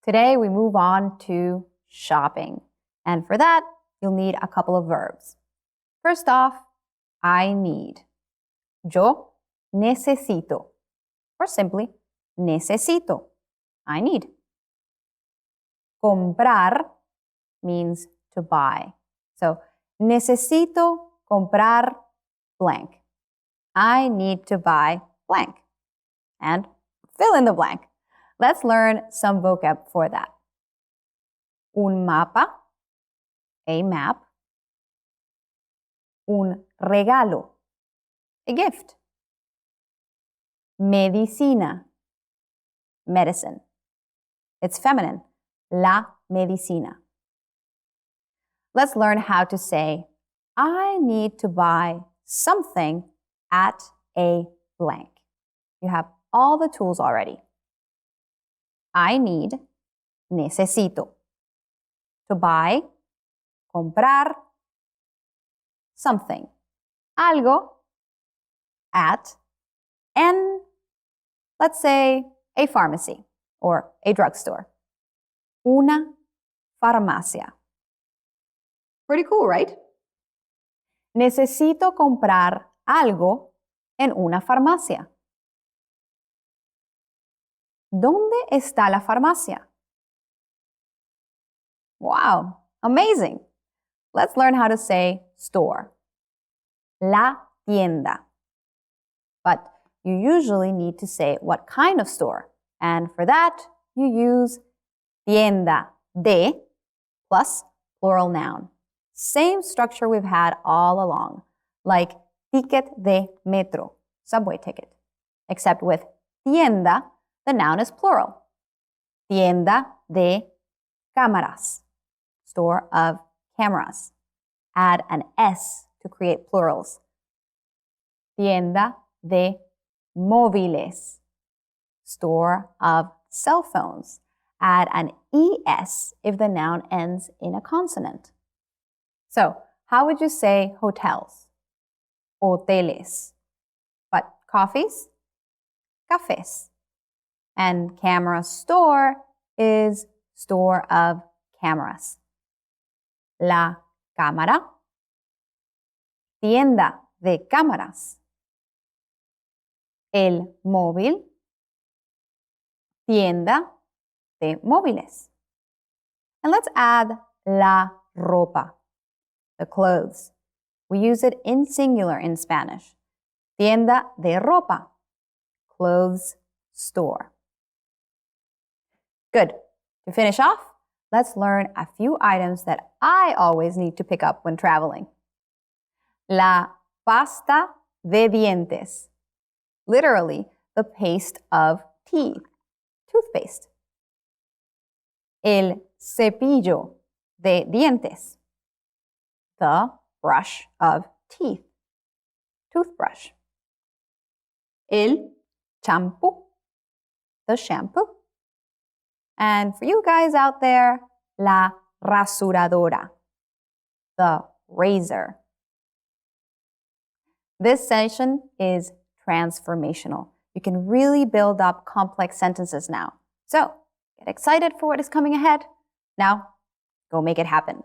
Today we move on to shopping. And for that, you'll need a couple of verbs. First off, I need. Yo necesito. Or simply, necesito. I need. Comprar means to buy. So, necesito comprar blank. I need to buy blank. And fill in the blank. Let's learn some vocab for that. Un mapa, a map. Un regalo, a gift. Medicina, medicine. It's feminine, la medicina. Let's learn how to say, I need to buy something at a blank. You have all the tools already. I need, necesito. To buy, comprar, something. Algo, at, and let's say a pharmacy or a drugstore. Una farmacia. Pretty cool, right? Necesito comprar algo en una farmacia. ¿Dónde está la farmacia? Wow, amazing! Let's learn how to say store. La tienda. But you usually need to say what kind of store. And for that, you use tienda de plus plural noun. Same structure we've had all along, like ticket de metro, subway ticket. Except with tienda, the noun is plural. Tienda de cámaras, store of cameras. Add an S to create plurals. Tienda de móviles, store of cell phones. Add an ES if the noun ends in a consonant. So, how would you say hotels? Hoteles. But coffees? Cafés. And camera store is store of cameras. La cámara. Tienda de cámaras. El móvil. Tienda de móviles. And let's add la ropa, the clothes. We use it in singular in Spanish. Tienda de ropa, clothes store. Good. To finish off, let's learn a few items that I always need to pick up when traveling. La pasta de dientes. Literally, the paste of teeth. Toothpaste. El cepillo de dientes. The brush of teeth. Toothbrush. El champú. The shampoo. And for you guys out there, la rasuradora. The razor. This session is transformational. You can really build up complex sentences now. So, get excited for what is coming ahead. Now, go make it happen.